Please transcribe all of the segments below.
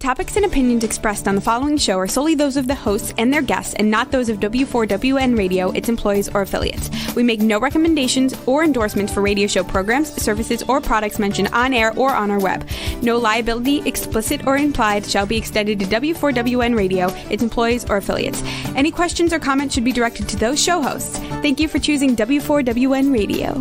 topics and opinions expressed on the following show are solely those of the hosts and their guests and not those of W4WN Radio, its employees, or affiliates. We make no recommendations or endorsements for radio show programs, services, or products mentioned on air or on our web. No liability, explicit or implied, shall be extended to W4WN Radio, its employees, or affiliates. Any questions or comments should be directed to those show hosts. Thank you for choosing W4WN Radio.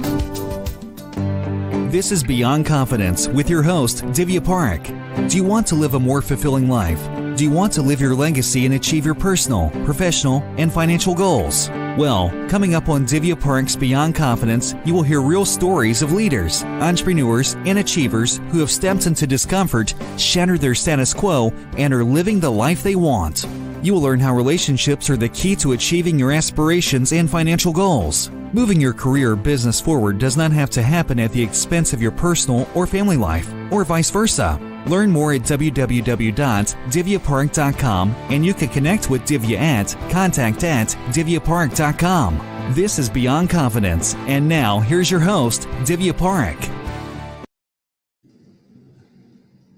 This is Beyond Confidence with your host, Divya Parekh. Do you want to live a more fulfilling life? Do you want to live your legacy and achieve your personal, professional, and financial goals? Well, coming up on Divya Parekh's Beyond Confidence, you will hear real stories of leaders, entrepreneurs, and achievers who have stepped into discomfort, shattered their status quo, and are living the life they want. You will learn how relationships are the key to achieving your aspirations and financial goals. Moving your career or business forward does not have to happen at the expense of your personal or family life, or vice versa. Learn more at www.divyaparekh.com, and you can connect with Divya at contact@divyaparekh.com. This is Beyond Confidence, and now here's your host, Divya Parekh.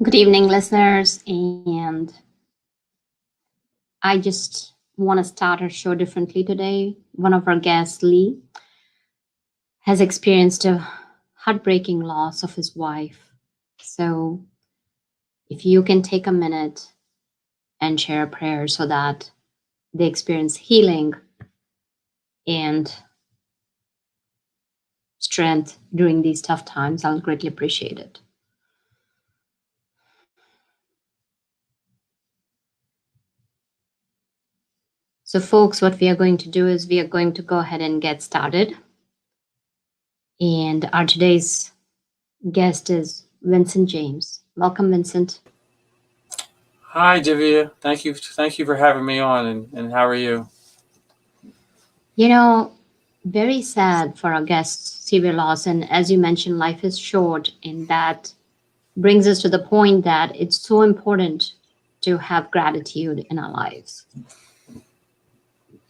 Good evening, listeners, and I just want to start our show differently today. One of our guests, Lee, has experienced a heartbreaking loss of his wife. So if you can take a minute and share a prayer so that they experience healing and strength during these tough times, I'll greatly appreciate it. So folks, what we are going to do is we are going to go ahead and get started. And our today's guest is Vincent James. Welcome, Vincent. Hi, Divya. Thank you for having me on. And how are you? You know, very sad for our guest's severe loss. And as you mentioned, life is short. And that brings us to the point that it's so important to have gratitude in our lives.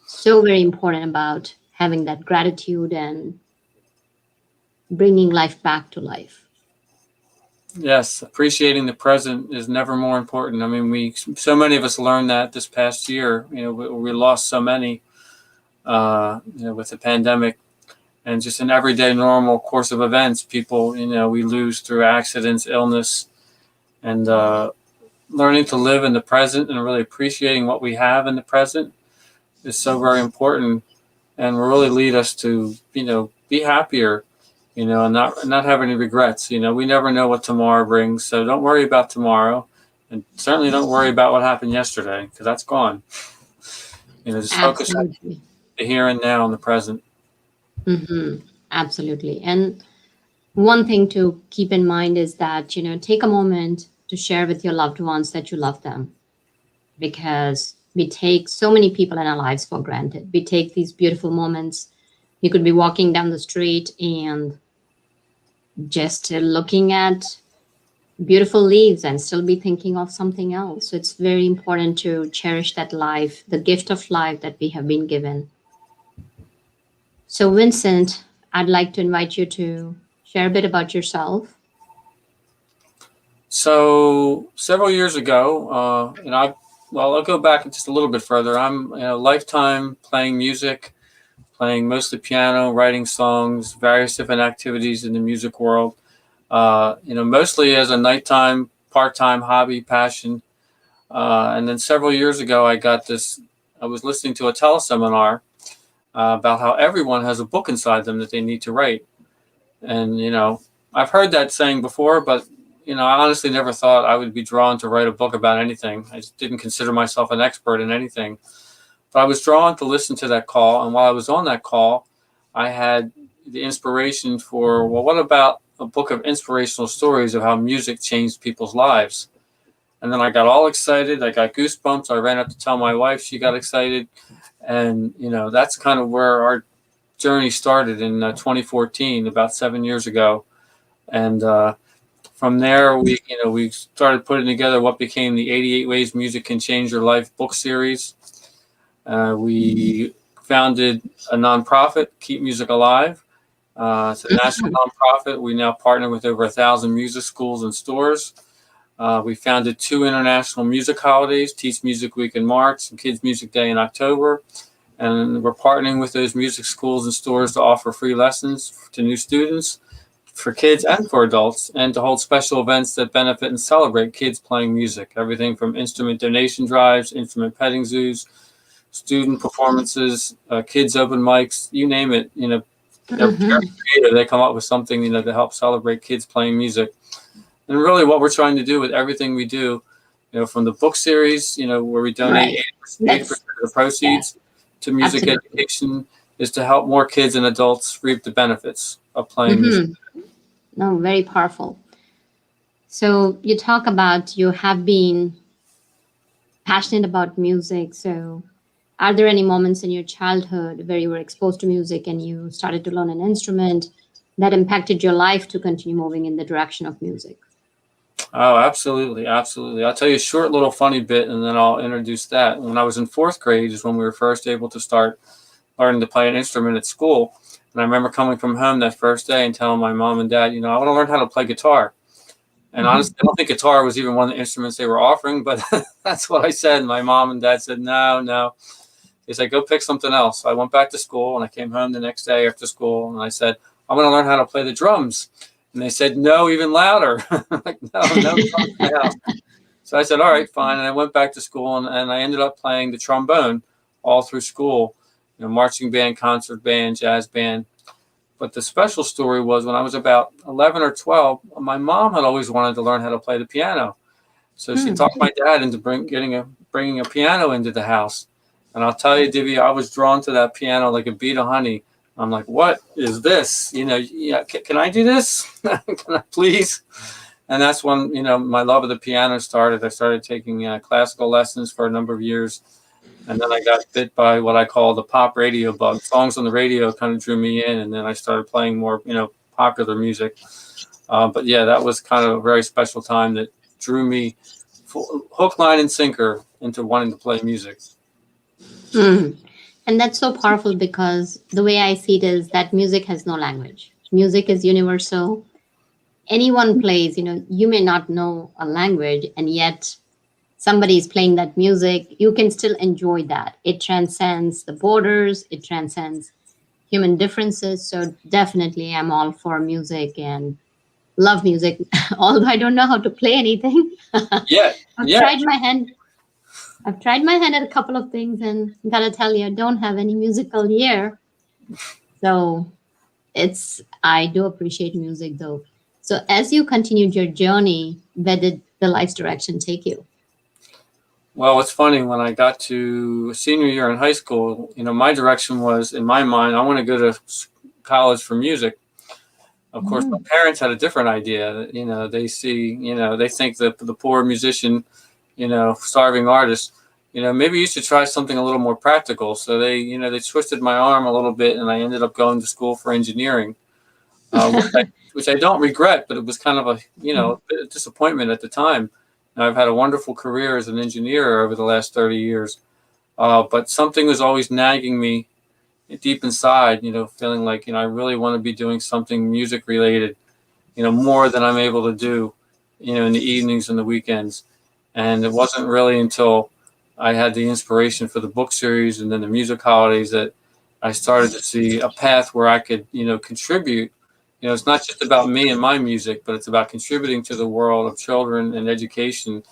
So very important about having that gratitude and bringing life back to life. Yes, appreciating the present is never more important. I mean, so many of us learned that this past year. You know, we lost so many, with the pandemic, and just an everyday normal course of events. People, we lose through accidents, illness, and learning to live in the present and really appreciating what we have in the present is so very important, and will really lead us to, be happier. And not have any regrets. We never know what tomorrow brings. So don't worry about tomorrow, and certainly don't worry about what happened yesterday, because that's gone. Just focus on the here and now and the present. Mm-hmm. Absolutely. And one thing to keep in mind is that, take a moment to share with your loved ones that you love them, because we take so many people in our lives for granted. We take these beautiful moments. You could be walking down the street and just looking at beautiful leaves and still be thinking of something else. So it's very important to cherish that life, the gift of life that we have been given. So Vincent, I'd like to invite you to share a bit about yourself. So several years ago, I'll go back just a little bit further. I'm a lifetime playing music, playing mostly piano, writing songs, various different activities in the music world, mostly as a nighttime, part-time hobby, passion. And then several years ago, I was listening to a teleseminar about how everyone has a book inside them that they need to write. And, I've heard that saying before, but, I honestly never thought I would be drawn to write a book about anything. I just didn't consider myself an expert in anything. But I was drawn to listen to that call. And while I was on that call, I had the inspiration for, what about a book of inspirational stories of how music changed people's lives? And then I got all excited. I got goosebumps. I ran up to tell my wife. She got excited. And, that's kind of where our journey started in 2014, about 7 years ago. And from there, we started putting together what became the 88 Ways Music Can Change Your Life book series. We founded a nonprofit, Keep Music Alive. It's a national nonprofit. We now partner with over 1,000 music schools and stores. We founded 2 international music holidays, Teach Music Week in March and Kids Music Day in October. And we're partnering with those music schools and stores to offer free lessons to new students, for kids and for adults, and to hold special events that benefit and celebrate kids playing music. Everything from instrument donation drives, instrument petting zoos, student performances, kids open mics, you name it. They're very creative. They come up with something, to help celebrate kids playing music. And really what we're trying to do with everything we do, from the book series, where we donate 80% of the proceeds to music education, is to help more kids and adults reap the benefits of playing music. No, very powerful. So you talk about you have been passionate about music. So are there any moments in your childhood where you were exposed to music and you started to learn an instrument that impacted your life to continue moving in the direction of music? Oh, absolutely. Absolutely. I'll tell you a short little funny bit and then I'll introduce that. When I was in 4th grade is when we were first able to start learning to play an instrument at school. And I remember coming from home that first day and telling my mom and dad, I want to learn how to play guitar. And honestly, I don't think guitar was even one of the instruments they were offering, but that's what I said. My mom and dad said, no. They said, go pick something else. So I went back to school and I came home the next day after school and I said, I want to learn how to play the drums. And they said, no, even louder. Like, no drums in the house. So I said, all right, fine. And I went back to school and I ended up playing the trombone all through school, marching band, concert band, jazz band. But the special story was when I was about 11 or 12, my mom had always wanted to learn how to play the piano. So she talked my dad into bringing a piano into the house. And I'll tell you, Divya, I was drawn to that piano like a bee to honey. I'm like, what is this? Can I do this? Can I please? And that's when, my love of the piano started. I started taking classical lessons for a number of years. And then I got bit by what I call the pop radio bug. Songs on the radio kind of drew me in. And then I started playing more, popular music. But yeah, that was kind of a very special time that drew me hook, line, and sinker into wanting to play music. And that's so powerful because the way I see it is that music has no language. Music is universal. Anyone plays, you may not know a language and yet somebody is playing that music. You can still enjoy that. It transcends the borders. It transcends human differences. So definitely I'm all for music and love music, although I don't know how to play anything. I've tried my hand at a couple of things and gotta tell you, I don't have any musical ear. So I do appreciate music though. So as you continued your journey, where did the life's direction take you? Well, it's funny, when I got to senior year in high school, my direction was, in my mind, I want to go to college for music. Of course, my parents had a different idea. They see, they think that the poor musician, starving artist, maybe you should try something a little more practical. So they twisted my arm a little bit and I ended up going to school for engineering, which I don't regret, but it was kind of a bit of disappointment at the time. And I've had a wonderful career as an engineer over the last 30 years. But something was always nagging me deep inside, feeling like, I really want to be doing something music related, more than I'm able to do, in the evenings and the weekends. And it wasn't really until I had the inspiration for the book series and then the music holidays that I started to see a path where I could, contribute. It's not just about me and my music, but it's about contributing to the world of children and education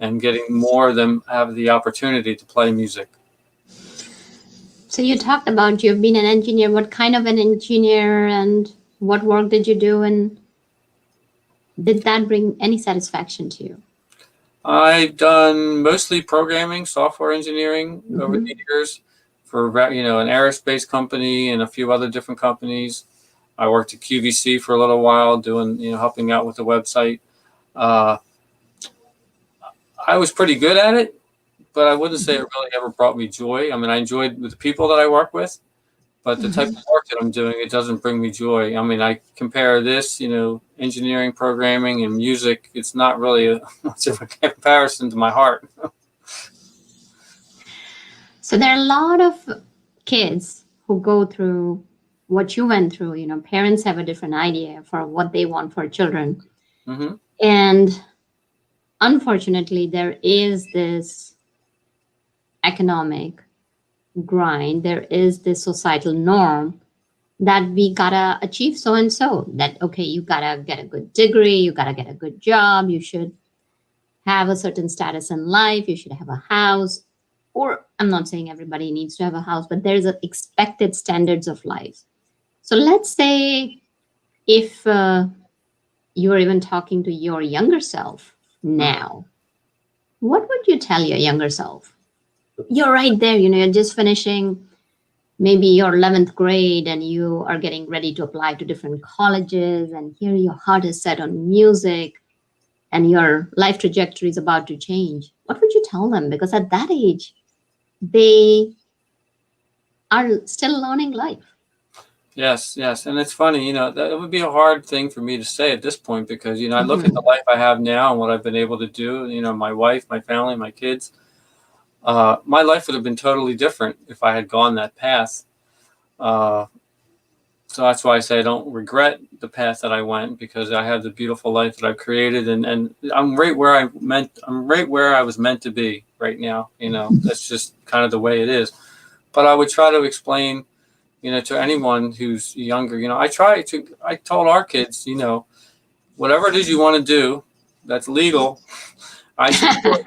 and getting more of them have the opportunity to play music. So you talked about you've been an engineer. What kind of an engineer and what work did you do? And did that bring any satisfaction to you? I've done mostly programming, software engineering over the years for, an aerospace company and a few other different companies. I worked at QVC for a little while doing, helping out with the website. I was pretty good at it, but I wouldn't say it really ever brought me joy. I mean, I enjoyed with the people that I work with, but the type of work that I'm doing, it doesn't bring me joy. I mean, I compare this, engineering, programming, and music. It's not really much of a comparison to my heart. So there are a lot of kids who go through what you went through. Parents have a different idea for what they want for children. And unfortunately, there is this economic grind, there is this societal norm that we gotta achieve so and so. That, okay, you gotta get a good degree, you gotta get a good job, you should have a certain status in life, you should have a house. Or I'm not saying everybody needs to have a house, but there's a expected standards of life. So let's say if you're even talking to your younger self now, what would you tell your younger self? You're right there, you're just finishing maybe your 11th grade and you are getting ready to apply to different colleges, and here your heart is set on music and your life trajectory is about to change. What would you tell them? Because at that age, they are still learning life. Yes, yes. And it's funny, that it would be a hard thing for me to say at this point because, I look at the life I have now and what I've been able to do, my wife, my family, my kids. My life would have been totally different if I had gone that path. So that's why I say I don't regret the path that I went, because I have the beautiful life that I've created, and I'm right where I was meant to be right now. That's just kind of the way it is. But I would try to explain, to anyone who's younger, I told our kids, whatever it is you want to do that's legal, I support,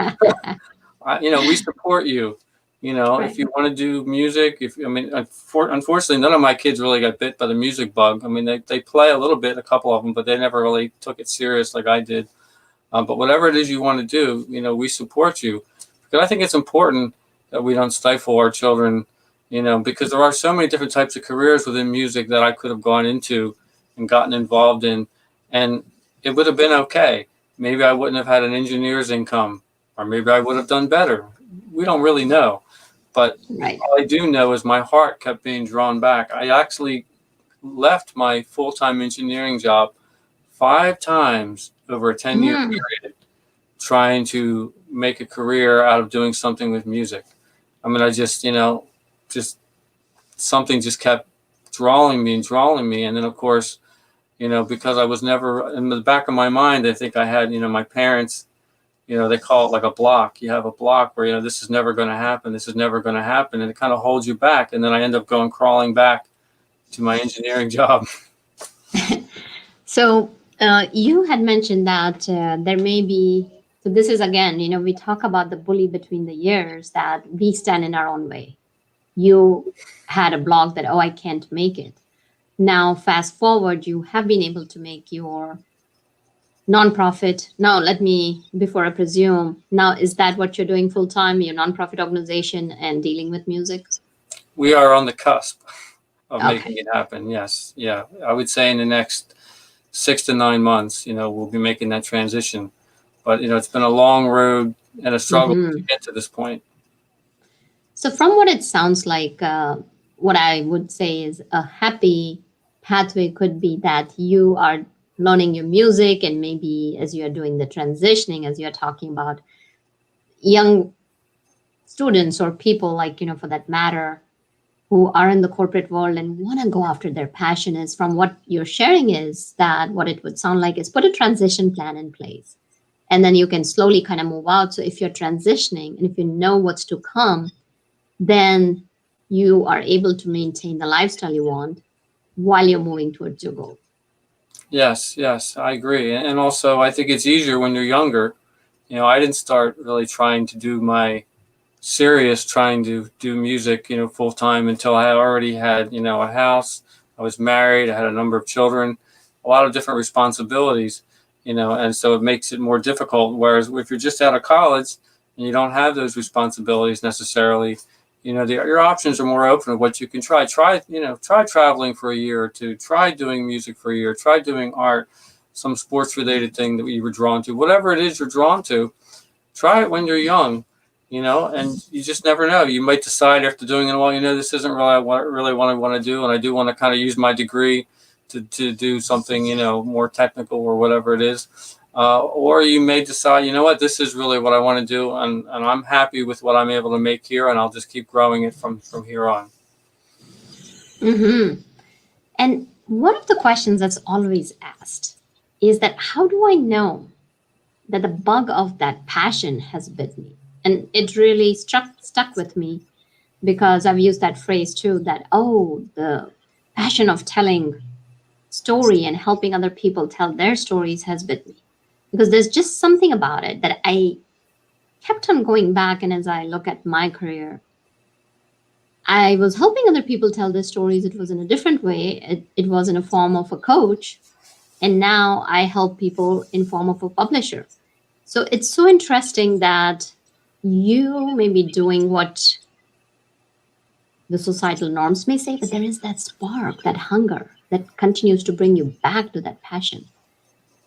we support you. Right. If you want to do music, unfortunately, none of my kids really got bit by the music bug. They play a little bit, a couple of them, but they never really took it serious like I did. But whatever it is you want to do, we support you. Because I think it's important that we don't stifle our children, because there are so many different types of careers within music that I could have gone into and gotten involved in, and it would have been okay. Maybe I wouldn't have had an engineer's income, or maybe I would have done better. We don't really know. But Right. all I do know is my heart kept being drawn back. I actually left my full-time engineering job 5 times over a 10-year period, trying to make a career out of doing something with music. I just something just kept drawing me. And then, of course, because I was never, in the back of my mind, I think I had, my parents, they call it like a block. You have a block where, this is never going to happen. This is never going to happen. And it kind of holds you back. And then I end up crawling back to my engineering job. So you had mentioned that there may be, so this is again, we talk about the bully between the years, that we stand in our own way. You had a block that, oh, I can't make it. Now, fast forward, you have been able to make your nonprofit. Now, before I presume, now, is that what you're doing full time, your nonprofit organization and dealing with music? We are on the cusp of making it happen. Yes. Yeah. I would say in the next 6 to 9 months, we'll be making that transition. But, it's been a long road and a struggle to get to this point. So from what it sounds like, what I would say is a happy pathway could be that you are learning your music, and maybe as you are doing the transitioning, as you're talking about young students or people like, for that matter, who are in the corporate world and want to go after their passion, is from what you're sharing is that what it would sound like is put a transition plan in place. And then you can slowly kind of move out. So if you're transitioning and if you know what's to come, then you are able to maintain the lifestyle you want while you're moving towards your goal. Yes, I agree. And also, I think it's easier when you're younger. I didn't start really trying to do music, full time until I already had, a house. I was married. I had a number of children, a lot of different responsibilities, and so it makes it more difficult. Whereas if you're just out of college and you don't have those responsibilities necessarily, your options are more open of what you can try. Try traveling for a year or two. Try doing music for a year. Try doing art, some sports related thing that you were drawn to. Whatever it is you're drawn to, try it when you're young, and you just never know. You might decide after doing it a while, this isn't really what I want to do, and I do want to kind of use my degree to do something, more technical or whatever it is. Or you may decide, this is really what I want to do, and I'm happy with what I'm able to make here, and I'll just keep growing it from here on. And one of the questions that's always asked is that, how do I know that the bug of that passion has bit me. And it really stuck with me because I've used that phrase too, that, oh, the passion of telling story and helping other people tell their stories has bit me. Because there's just something about it that I kept on going back. And as I look at my career, I was helping other people tell their stories. It was in a different way. It was in a form of a coach. And now I help people in form of a publisher. So it's so interesting that you may be doing what the societal norms may say, but there is that spark, that hunger that continues to bring you back to that passion.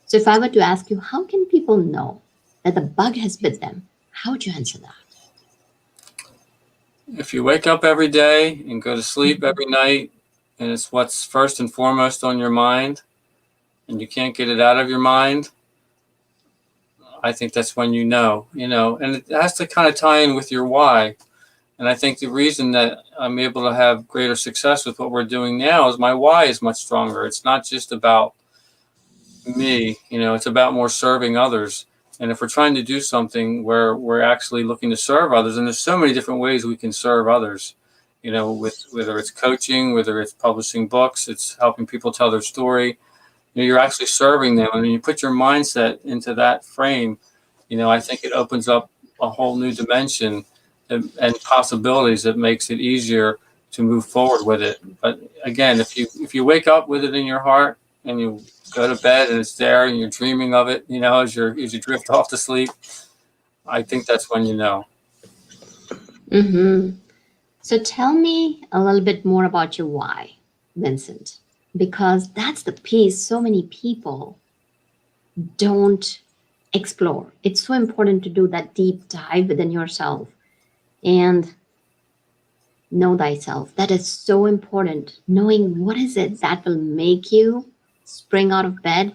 So if I were to ask you, how can people know that the bug has bit them? How would you answer that? If you wake up every day and go to sleep every night, and it's what's first and foremost on your mind, and you can't get it out of your mind, I think that's when you know, and it has to kind of tie in with your why. And I think the reason that I'm able to have greater success with what we're doing now is my why is much stronger. It's not just about me, it's about more serving others. And if we're trying to do something where we're actually looking to serve others, and there's so many different ways we can serve others, with whether it's coaching, whether it's publishing books, it's helping people tell their story, you're actually serving them. And when you put your mindset into that frame, I think it opens up a whole new dimension and possibilities that makes it easier to move forward with it. But again, if you wake up with it in your heart and you go to bed and it's there and you're dreaming of it, as you drift off to sleep, I think that's when you know. Mm-hmm. So tell me a little bit more about your why, Vincent, because that's the piece so many people don't explore. It's so important to do that deep dive within yourself and know thyself. That is so important. Knowing what is it that will make you spring out of bed,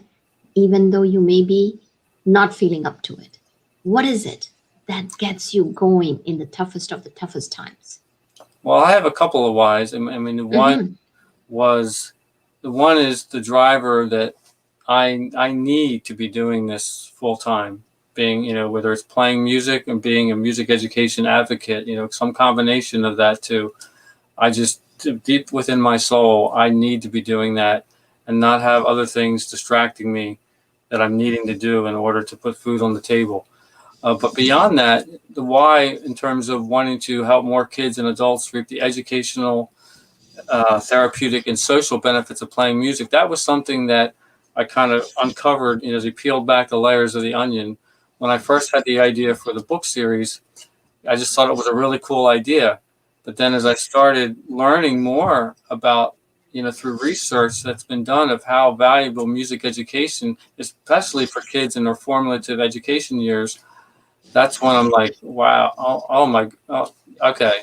even though you may be not feeling up to it. What is it that gets you going in the toughest of the toughest times? Well, I have a couple of whys. I mean, the one is the driver that I need to be doing this full time, being, whether it's playing music and being a music education advocate, some combination of that too. I just, deep within my soul, I need to be doing that and not have other things distracting me that I'm needing to do in order to put food on the table. But beyond that, the why in terms of wanting to help more kids and adults reap the educational, therapeutic, and social benefits of playing music, that was something that I kind of uncovered, as we peeled back the layers of the onion. When I first had the idea for the book series, I just thought it was a really cool idea. But then as I started learning more about, through research that's been done of how valuable music education, especially for kids in their formative education years, that's when I'm like, wow, okay.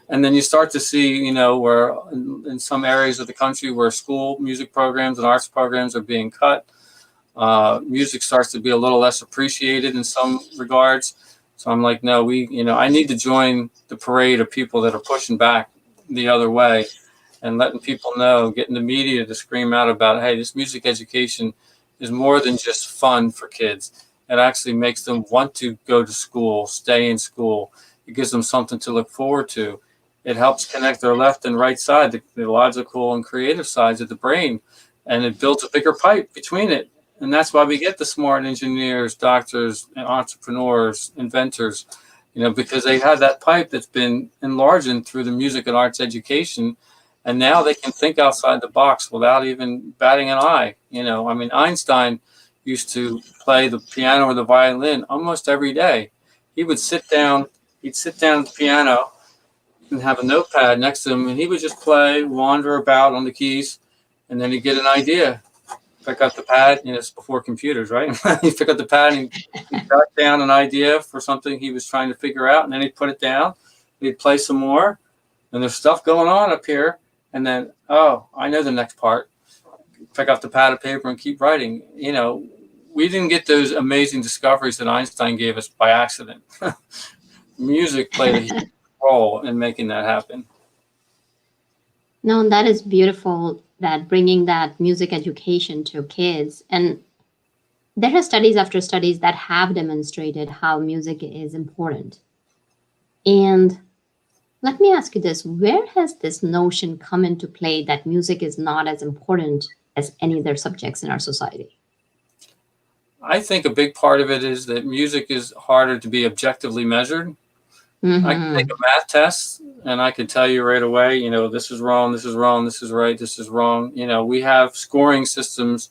And then you start to see, where in some areas of the country where school music programs and arts programs are being cut, music starts to be a little less appreciated in some regards. So I'm like, no, I need to join the parade of people that are pushing back the other way and letting people know, getting the media to scream out about, hey, this music education is more than just fun for kids. It actually makes them want to go to school, stay in school. It gives them something to look forward to. It helps connect their left and right side, the logical and creative sides of the brain, and it builds a bigger pipe between it. And that's why we get the smart engineers, doctors, and entrepreneurs, inventors, because they have that pipe that's been enlarged through the music and arts education. And now they can think outside the box without even batting an eye. Einstein used to play the piano or the violin almost every day. He'd sit down at the piano and have a notepad next to him, and he would just play, wander about on the keys, and then he'd get an idea. Pick up the pad, it's before computers, right? He'd pick up the pad and he'd jot down an idea for something he was trying to figure out, and then he'd put it down. He'd play some more, and there's stuff going on up here. And then, oh, I know the next part. Pick up the pad of paper and keep writing. We didn't get those amazing discoveries that Einstein gave us by accident. Music played a huge role in making that happen. No, that is beautiful, that bringing that music education to kids. And there are studies after studies that have demonstrated how music is important. And let me ask you this, where has this notion come into play that music is not as important as any other subjects in our society? I think a big part of it is that music is harder to be objectively measured. I can take Hmm. a math test and I can tell you right away, this is wrong, this is wrong, this is right, this is wrong. We have scoring systems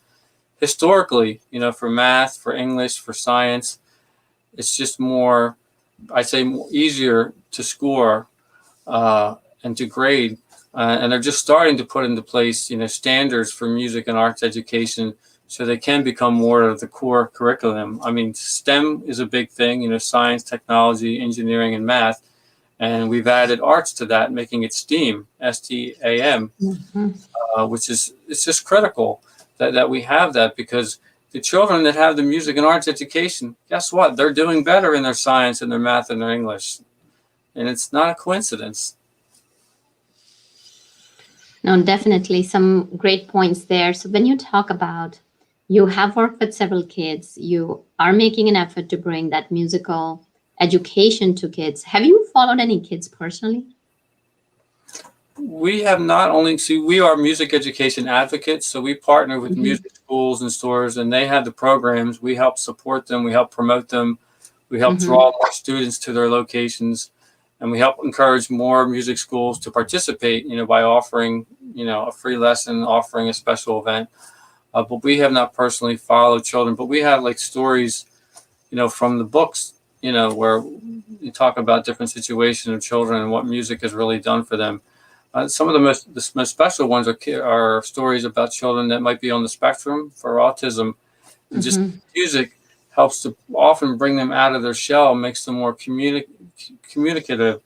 historically, for math, for English, for science. It's just more, I say, easier to score and to grade. And they're just starting to put into place, standards for music and arts education so they can become more of the core curriculum. I mean, STEM is a big thing, science, technology, engineering, and math. And we've added arts to that, making it STEAM, STAM, Hmm. which is, it's just critical that we have that, because the children that have the music and arts education, guess what? They're doing better in their science and their math and their English. And it's not a coincidence. No, definitely some great points there. So when you talk about you have worked with several kids, you are making an effort to bring that musical education to kids. Have you followed any kids personally? We have not only, see, we are music education advocates, so we partner with Hmm. music schools and stores, and they have the programs. We help support them, we help promote them, we help Hmm. draw more students to their locations, and we help encourage more music schools to participate, by offering, a free lesson, offering a special event. But we have not personally followed children, but we have like stories, from the books, where you talk about different situations of children and what music has really done for them. Some of the most special ones are stories about children that might be on the spectrum for autism, and just Hmm. music helps to often bring them out of their shell, makes them more communicative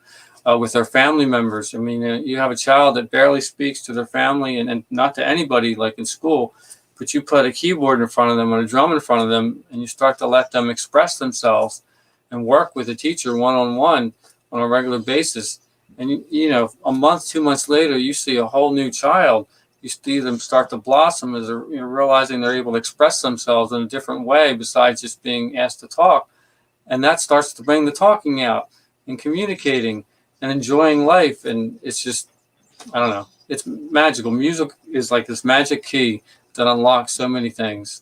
with their family members. I mean, you have a child that barely speaks to their family and not to anybody like in school, but you put a keyboard in front of them and a drum in front of them, and you start to let them express themselves and work with a teacher one-on-one on a regular basis. And, a month, 2 months later, you see a whole new child. You see them start to blossom as they're, realizing they're able to express themselves in a different way besides just being asked to talk. And that starts to bring the talking out and communicating and enjoying life. And it's just, I don't know, it's magical. Music is like this magic key that unlocks so many things.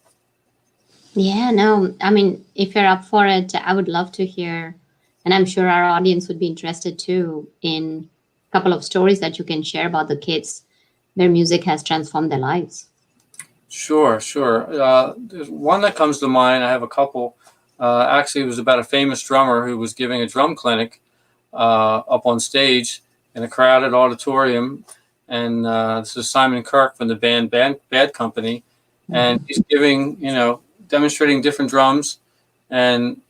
Yeah, no, I mean, if you're up for it, I would love to hear, and I'm sure our audience would be interested too, in a couple of stories that you can share about the kids where music has transformed their lives. Sure, sure. There's one that comes to mind. I have a couple. Actually, it was about a famous drummer who was giving a drum clinic up on stage in a crowded auditorium. And this is Simon Kirk from the Bad Company. And Mhm. he's giving, demonstrating different drums. And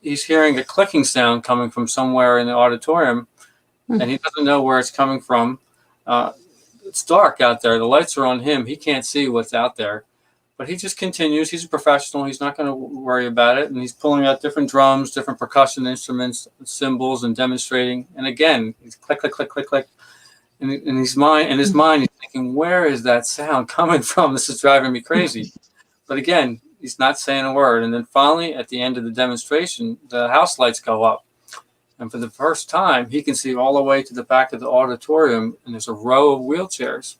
he's hearing a clicking sound coming from somewhere in the auditorium. And he doesn't know where it's coming from. Uh, it's dark out there. The lights are on him. He can't see what's out there. But he just continues. He's a professional. He's not going to worry about it. And he's pulling out different drums, different percussion instruments, cymbals, and demonstrating. And again, he's click, click, click, click, click. And in his mind, he's thinking, where is that sound coming from? This is driving me crazy. But again, he's not saying a word. And then finally, at the end of the demonstration, the house lights go up. And for the first time, he can see all the way to the back of the auditorium. And there's a row of wheelchairs.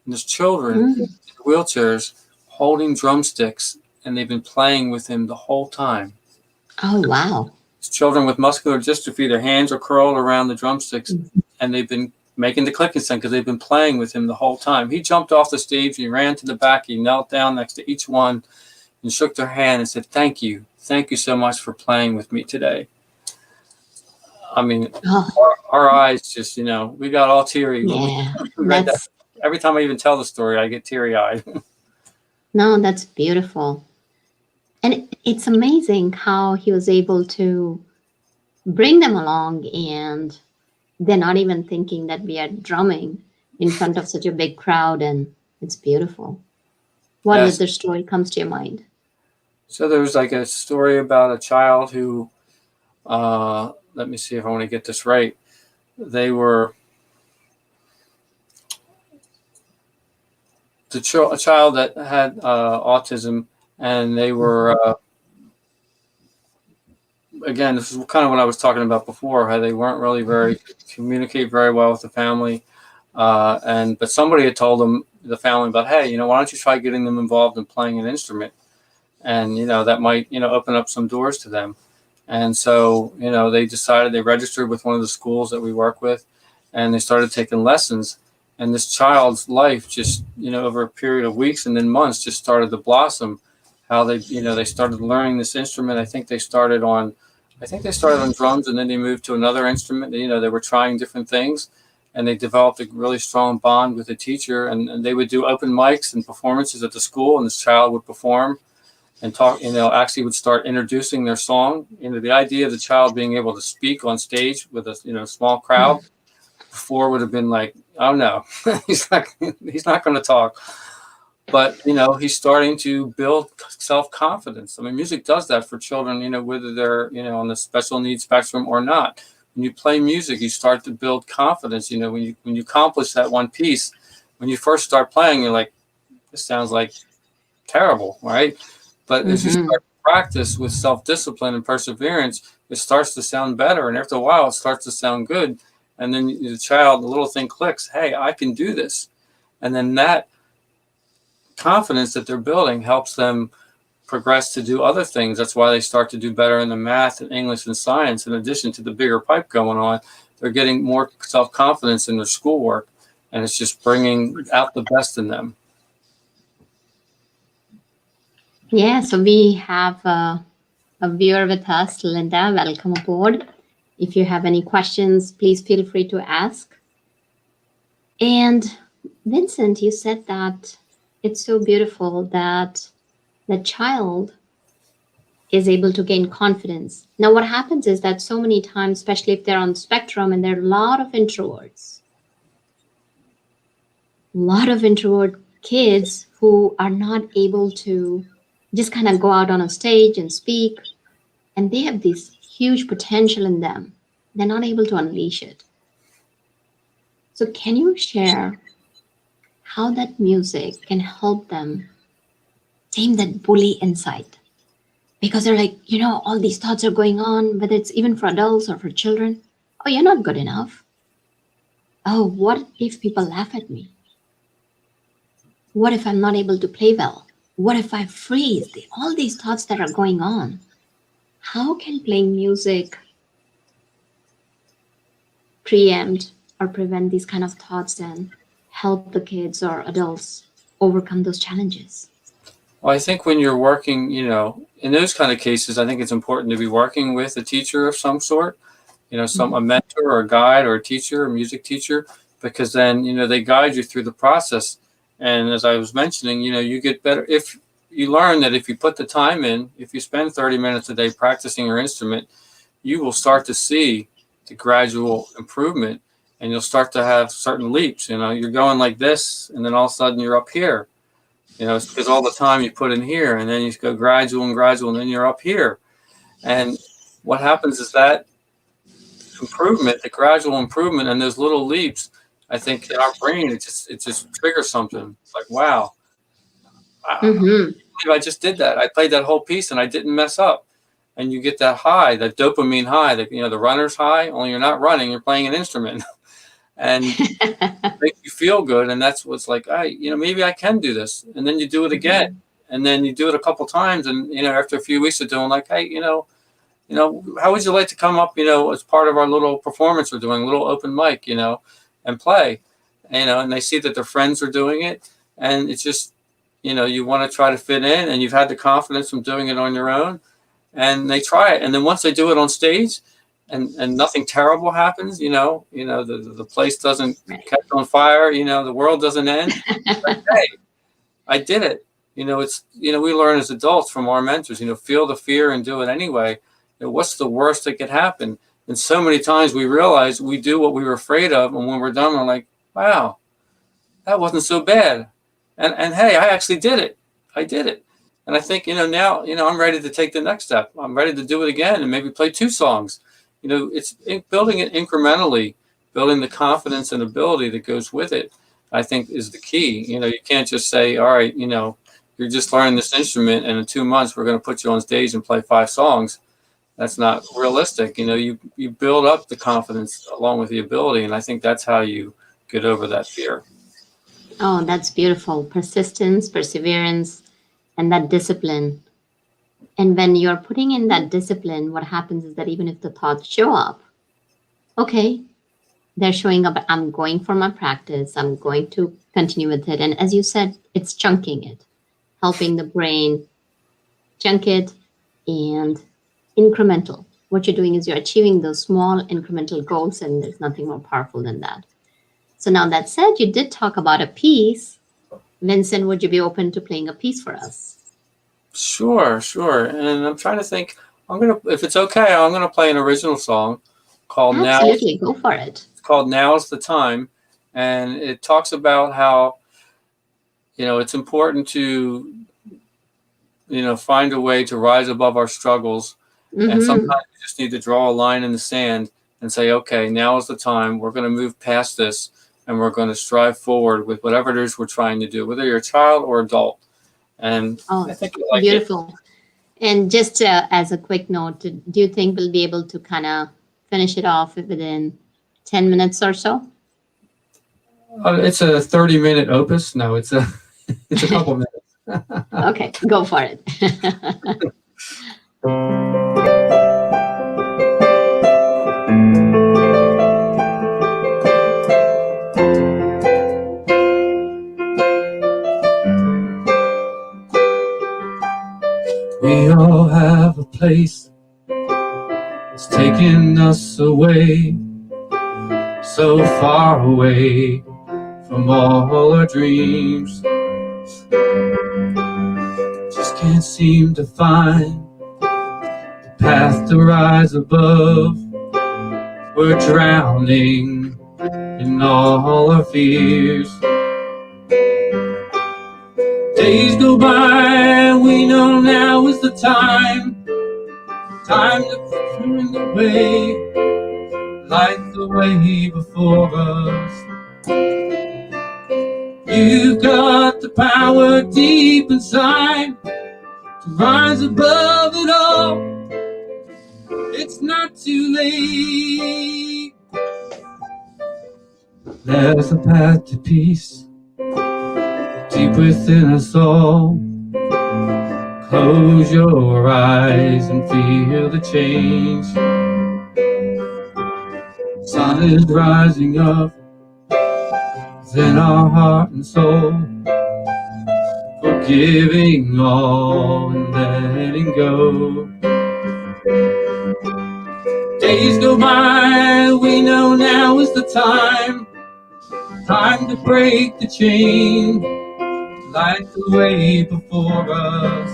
And there's children in wheelchairs holding drumsticks. And they've been playing with him the whole time. Oh, wow. It's children with muscular dystrophy. Their hands are curled around the drumsticks. And they've been making the clicking sound because they've been playing with him the whole time. He jumped off the stage. He ran to the back. He knelt down next to each one and shook their hand and said, "Thank you. Thank you so much for playing with me today." I mean, Oh, our eyes just, we got all teary when yeah. we read that. That's Every time I even tell the story, I get teary eyed. no, that's beautiful. And it's amazing how he was able to bring them along, and they're not even thinking that we are drumming in front of such a big crowd, and it's beautiful. What Yes. other story comes to your mind? So there was like a story about a child who, let me see if I want to get this right. They were a child that had autism, and they were, again, this is kind of what I was talking about before, how they weren't really very communicate very well with the family. But somebody had told them, the family, about, hey, why don't you try getting them involved in playing an instrument? And, that might, open up some doors to them. And so, they decided, they registered with one of the schools that we work with, and they started taking lessons. And this child's life just, over a period of weeks and then months, just started to blossom. How they started learning this instrument. I think they started on drums, and then they moved to another instrument. They were trying different things, and they developed a really strong bond with the teacher. And they would do open mics and performances at the school, and this child would perform and talk, actually would start introducing their song. The idea of the child being able to speak on stage with a, small crowd before would have been like, oh no, he's not going to talk. But, he's starting to build self-confidence. I mean, music does that for children, whether they're, on the special needs spectrum or not. When you play music, you start to build confidence. When you accomplish that one piece, when you first start playing, you're like, this sounds like terrible, right? But as you start to practice with self-discipline and perseverance, it starts to sound better. And after a while, it starts to sound good. And then the little thing clicks, hey, I can do this. And then that confidence that they're building helps them progress to do other things. That's why they start to do better in the math and English and science. In addition to the bigger pipe going on, they're getting more self-confidence in their schoolwork, and it's just bringing out the best in them. Yeah, so we have a viewer with us, Linda. Welcome aboard. If you have any questions, please feel free to ask. And Vincent, you said that it's so beautiful that the child is able to gain confidence. Now, what happens is that so many times, especially if they're on the spectrum, and there are a lot of introvert kids who are not able to just kind of go out on a stage and speak, and they have this huge potential in them. They're not able to unleash it. So can you share how that music can help them tame that bully inside? Because they're like, all these thoughts are going on, whether it's even for adults or for children. Oh, you're not good enough. Oh, what if people laugh at me? What if I'm not able to play well? What if I freeze? All these thoughts that are going on. How can playing music preempt or prevent these kind of thoughts and help the kids or adults overcome those challenges? Well, I think when you're working, in those kind of cases, I think it's important to be working with a teacher of some sort, a mentor or a guide or a teacher, a music teacher, because then, they guide you through the process. And as I was mentioning, you get better if you learn that if you put the time in, if you spend 30 minutes a day practicing your instrument, you will start to see the gradual improvement, and you'll start to have certain leaps. You're going like this, and then all of a sudden you're up here. It's because all the time you put in here, and then you go gradual, and then you're up here. And what happens is that improvement, the gradual improvement, and those little leaps, I think in our brain, it just triggers something. It's like, wow, I just did that. I played that whole piece and I didn't mess up. And you get that high, that dopamine high, that the runner's high. Only you're not running, you're playing an instrument, and make you feel good. And that's what's like, maybe I can do this. And then you do it again, and then you do it a couple times, and after a few weeks of doing, like, hey, how would you like to come up, as part of our little performance we're doing, a little open mic, and play, and they see that their friends are doing it, and it's just, you want to try to fit in, and you've had the confidence from doing it on your own, and they try it, and then once they do it on stage, and nothing terrible happens, the place doesn't catch on fire, the world doesn't end. Like, hey, I did it. It's we learn as adults from our mentors, feel the fear and do it anyway. What's the worst that could happen? And so many times we realize we do what we were afraid of, and when we're done, we're like, wow, that wasn't so bad. And hey, I actually did it. I did it. And I think, now, I'm ready to take the next step. I'm ready to do it again and maybe play 2 songs. It's building it incrementally, building the confidence and ability that goes with it, I think is the key. You can't just say, all right, you're just learning this instrument, and in 2 months we're going to put you on stage and play 5 songs. That's not realistic. You build up the confidence along with the ability, and I think that's how you get over that fear. Oh, that's beautiful. Persistence, perseverance, and that discipline. And when you're putting in that discipline, what happens is that even if the thoughts show up, okay, they're showing up. I'm going for my practice. I'm going to continue with it. And as you said, it's chunking it, helping the brain chunk it and incremental. What you're doing is you're achieving those small incremental goals, and there's nothing more powerful than that. So now that said, you did talk about a piece. Vincent, would you be open to playing a piece for us? Sure. And I'm trying to think. If it's okay, I'm gonna play an original song called Absolutely, go for it. It's called "Now's the Time," and it talks about how it's important to find a way to rise above our struggles, and sometimes you just need to draw a line in the sand and say, okay, now is the time. We're going to move past this, and we're going to strive forward with whatever it is we're trying to do, whether you're a child or adult. And I think you like beautiful. And just as a quick note, do you think we'll be able to kind of finish it off within 10 minutes or so? It's a 30-minute opus. No, it's a couple minutes. Okay, go for it. We all have a place that's taking us away, so far away from all our dreams. Just can't seem to find the path to rise above. We're drowning in all our fears. Days go by, we know now is the time to turn the way, light the way before us. You've got the power deep inside to rise above it all. It's not too late. There's a path to peace deep within us all. Close your eyes and feel the change. The sun is rising up within our heart and soul. Forgiving all and letting go. Days go by, we know now is the time to break the chain, light the way before us.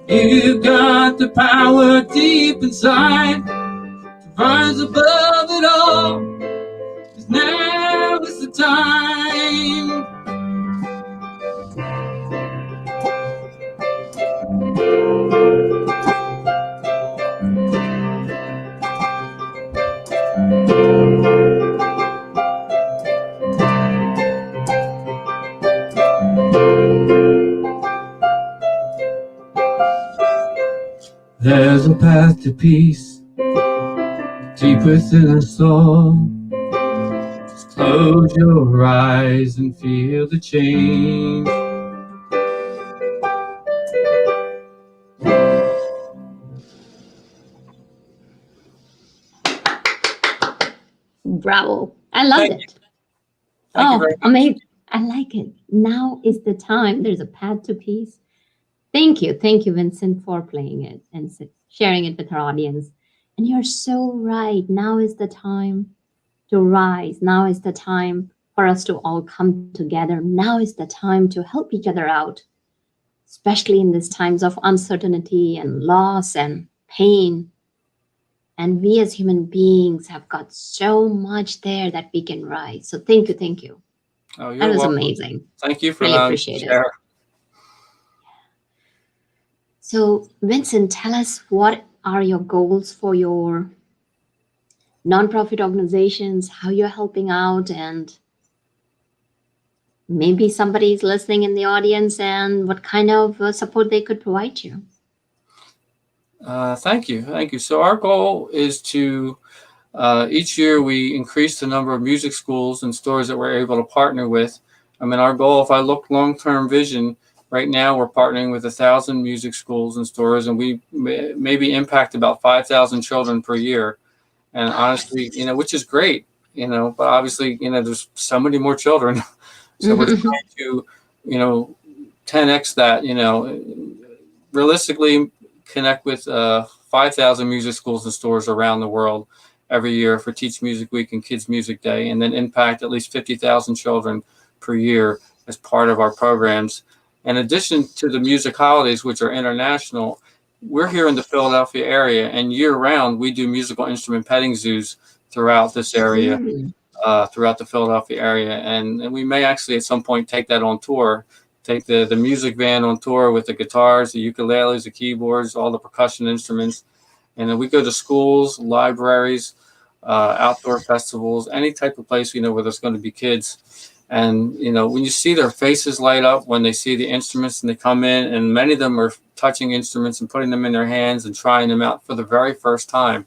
You've got the power deep inside to rise above it all, 'cause now is the time. There's a path to peace deep within us all. Just close your eyes and feel the change. Bravo. I loved it. Thank you amazing. I like it. Now is the time. There's a path to peace. Thank you, Vincent, for playing it and sharing it with our audience. And you're so right. Now is the time to rise. Now is the time for us to all come together. Now is the time to help each other out, especially in these times of uncertainty and loss and pain. And we as human beings have got so much there that we can rise. So thank you. Oh, that was welcome. Amazing. Thank you for really allowing me appreciate to share. it. So, Vincent, tell us, what are your goals for your nonprofit organizations, how you're helping out, and maybe somebody is listening in the audience and what kind of support they could provide you. Thank you. So our goal is to each year we increase the number of music schools and stores that we're able to partner with. I mean, our goal, if I look long-term vision, right now we're partnering with 1,000 music schools and stores, and we maybe impact about 5,000 children per year. And honestly, which is great, but obviously, there's so many more children. So we're trying to, 10x that, realistically connect with 5,000 music schools and stores around the world every year for Teach Music Week and Kids Music Day, and then impact at least 50,000 children per year as part of our programs. In addition to the music holidays, which are international, we're here in the Philadelphia area, and year-round we do musical instrument petting zoos throughout this area, throughout the Philadelphia area, and we may actually at some point take that on tour, take the music van on tour with the guitars, the ukuleles, the keyboards, all the percussion instruments, and then we go to schools, libraries, outdoor festivals, any type of place where there's going to be kids. And when you see their faces light up when they see the instruments and they come in, and many of them are touching instruments and putting them in their hands and trying them out for the very first time,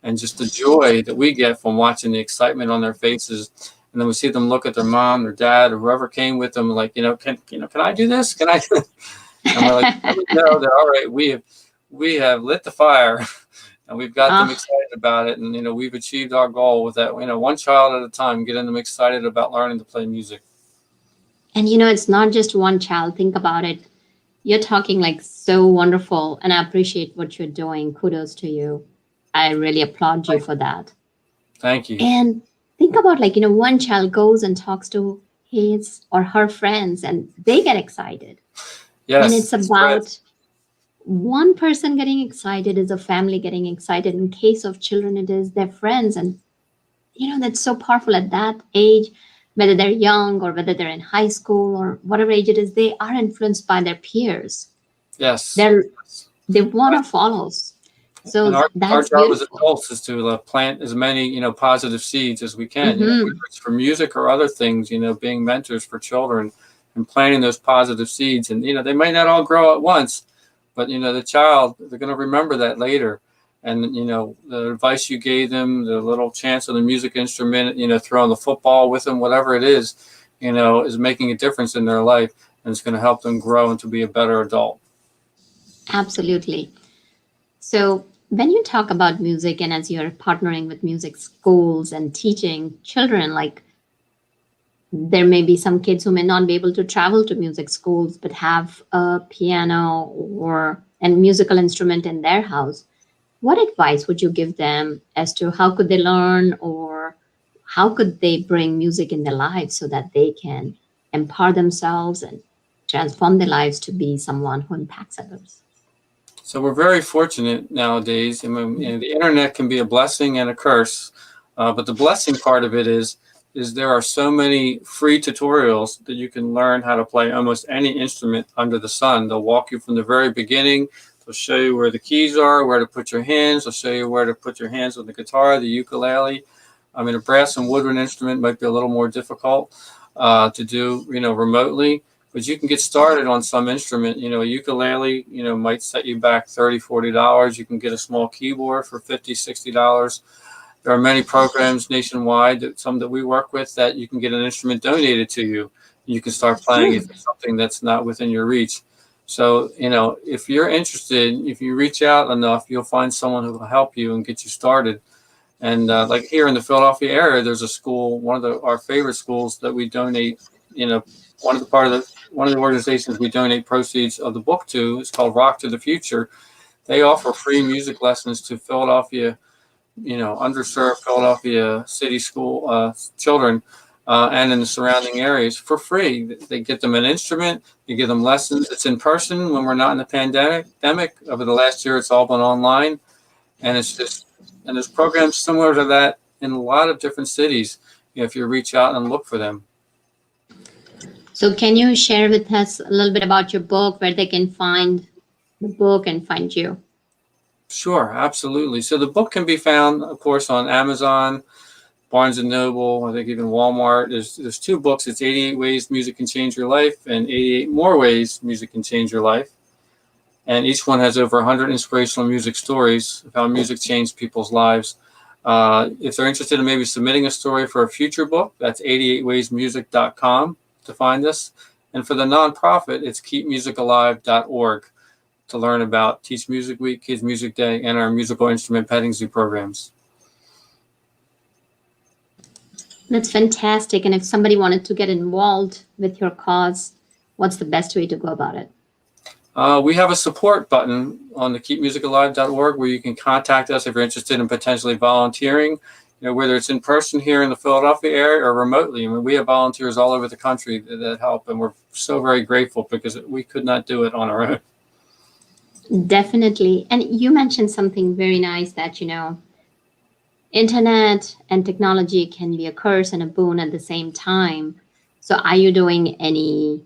and just the joy that we get from watching the excitement on their faces. And then we see them look at their mom, their dad, or whoever came with them, like, can I do this? Can I? And we're like, no, they're all right. We have lit the fire, and we've got them excited about it. And we've achieved our goal with that. One child at a time, getting them excited about learning to play music. And it's not just one child. Think about it. You're talking like so wonderful, and I appreciate what you're doing. Kudos to you. I really applaud you for that. Thank you. And think about one child goes and talks to his or her friends, and they get excited. Yes. And it's about one person getting excited is a family getting excited. In case of children, it is their friends. And, that's so powerful at that age, whether they're young or whether they're in high school or whatever age it is, they are influenced by their peers. Yes. They want to follow. So and our that's job beautiful. as adults is to plant as many, positive seeds as we can, whether it's for music or other things, being mentors for children and planting those positive seeds. And, they might not all grow at once, but, the child, they're going to remember that later. And, the advice you gave them, the little chance on the music instrument, throwing the football with them, whatever it is making a difference in their life. And it's going to help them grow and to be a better adult. Absolutely. So when you talk about music, and as you're partnering with music schools and teaching children, there may be some kids who may not be able to travel to music schools, but have a piano or a musical instrument in their house. What advice would you give them as to how could they learn, or how could they bring music in their lives so that they can empower themselves and transform their lives to be someone who impacts others? So we're very fortunate nowadays. I mean, the internet can be a blessing and a curse, but the blessing part of it is there are so many free tutorials that you can learn how to play almost any instrument under the sun. They'll walk you from the very beginning. They'll show you where the keys are, where to put your hands. They'll show you where to put your hands on the guitar, the ukulele. I mean, a brass and woodwind instrument might be a little more difficult to do, remotely. But you can get started on some instrument. A ukulele, might set you back $30, $40. You can get a small keyboard for $50, $60. There are many programs nationwide, some that we work with, that you can get an instrument donated to you. You can start playing if it's something that's not within your reach. So, if you're interested, if you reach out enough, you'll find someone who will help you and get you started. And like here in the Philadelphia area, there's a school, one of our favorite schools that we donate, one of the organizations we donate proceeds of the book to is called Rock to the Future. They offer free music lessons to Philadelphia, underserved Philadelphia city school children and in the surrounding areas for free. They get them an instrument, you give them lessons. It's in person when we're not in the pandemic. Over the last year, it's all been online. And there's programs similar to that in a lot of different cities, if you reach out and look for them. So can you share with us a little bit about your book, where they can find the book and find you? Sure, absolutely. So the book can be found, of course, on Amazon, Barnes & Noble, I think even Walmart. There's 2 books. It's 88 Ways Music Can Change Your Life and 88 More Ways Music Can Change Your Life. And each one has over 100 inspirational music stories of how music changed people's lives. If they're interested in maybe submitting a story for a future book, that's 88waysmusic.com to find this. And for the nonprofit, it's keepmusicalive.org to learn about Teach Music Week, Kids Music Day, and our musical instrument petting zoo programs. That's fantastic. And if somebody wanted to get involved with your cause, what's the best way to go about it? We have a support button on the keepmusicalive.org where you can contact us if you're interested in potentially volunteering, whether it's in person here in the Philadelphia area or remotely. I mean, we have volunteers all over the country that help, and we're so very grateful because we could not do it on our own. Definitely. And you mentioned something very nice that, internet and technology can be a curse and a boon at the same time. So are you doing any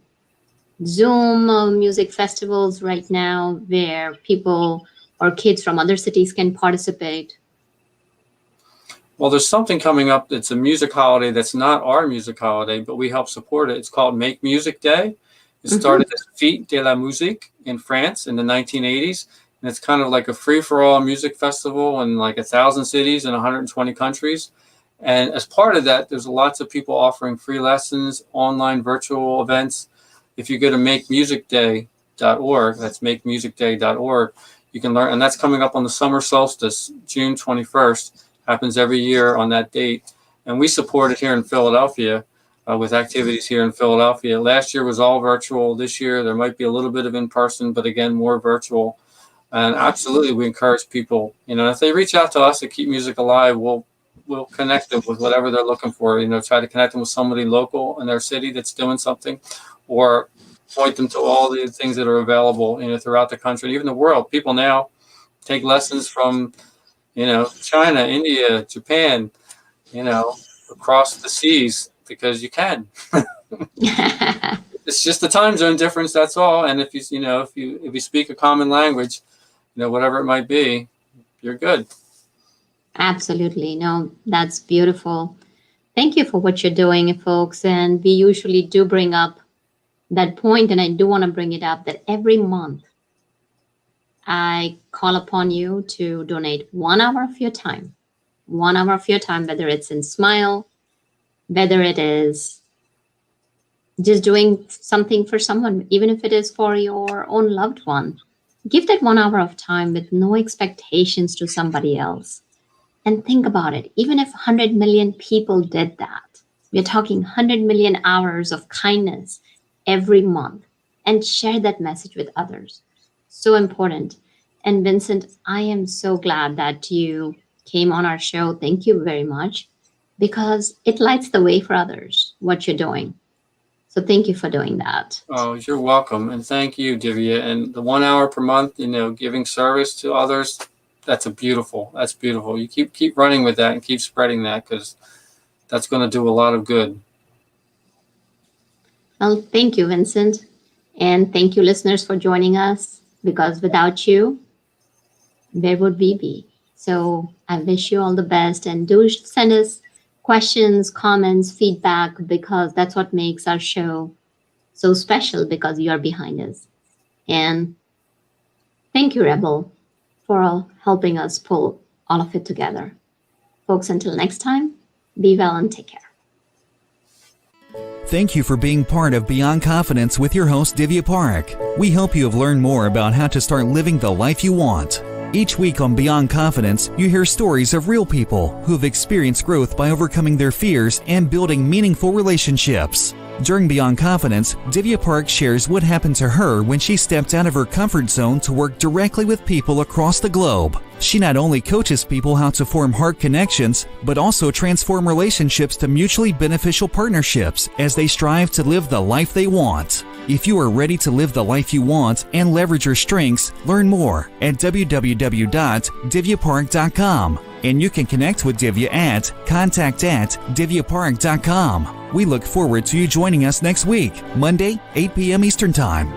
Zoom music festivals right now where people or kids from other cities can participate? Well, there's something coming up that's a music holiday that's not our music holiday, but we help support it. It's called Make Music Day. It started as Fête de la Musique in France in the 1980s. And it's kind of like a free-for-all music festival in like 1,000 cities in 120 countries. And as part of that, there's lots of people offering free lessons, online virtual events. If you go to makemusicday.org, that's makemusicday.org, you can learn. And that's coming up on the summer solstice, June 21st. Happens every year on that date. And we support it here in Philadelphia with activities here in Philadelphia. Last year was all virtual. This year, there might be a little bit of in-person, but again, more virtual. And absolutely, we encourage people, if they reach out to us at Keep Music Alive, we'll connect them with whatever they're looking for. Try to connect them with somebody local in their city that's doing something, or point them to all the things that are available, throughout the country, even the world. People now take lessons from, China, India, Japan, across the seas because you can. It's just the time zone difference. That's all. And if you speak a common language, whatever it might be, you're good. Absolutely. No, that's beautiful. Thank you for what you're doing, folks. And we usually do bring up that point, and I do want to bring it up, that every month I call upon you to donate 1 hour of your time, whether it's in Smile, whether it is just doing something for someone, even if it is for your own loved one. Give that 1 hour of time with no expectations to somebody else. And think about it. Even if 100 million people did that, we're talking 100 million hours of kindness every month, and share that message with others. So important. And Vincent, I am so glad that you came on our show. Thank you very much, because it lights the way for others, what you're doing. So thank you for doing that. Oh, you're welcome. And thank you, Divya. And the 1 hour per month, giving service to others, that's beautiful. You keep running with that and keep spreading that, because that's going to do a lot of good. Well, thank you, Vincent. And thank you, listeners, for joining us, because without you, where would we be? So I wish you all the best, and do send us questions, comments, feedback, because that's what makes our show so special, because you're behind us. And thank you, Rebel, for helping us pull all of it together. Folks, until next time, be well and take care. Thank you for being part of Beyond Confidence with your host, Divya Parekh. We hope you have learned more about how to start living the life you want. Each week on Beyond Confidence, you hear stories of real people who have experienced growth by overcoming their fears and building meaningful relationships. During Beyond Confidence, Divya Parekh shares what happened to her when she stepped out of her comfort zone to work directly with people across the globe. She not only coaches people how to form heart connections, but also transform relationships to mutually beneficial partnerships as they strive to live the life they want. If you are ready to live the life you want and leverage your strengths, learn more at www.divyaparekh.com. And you can connect with Divya at contact@divyaparekh.com. We look forward to you joining us next week, Monday, 8 p.m. Eastern Time.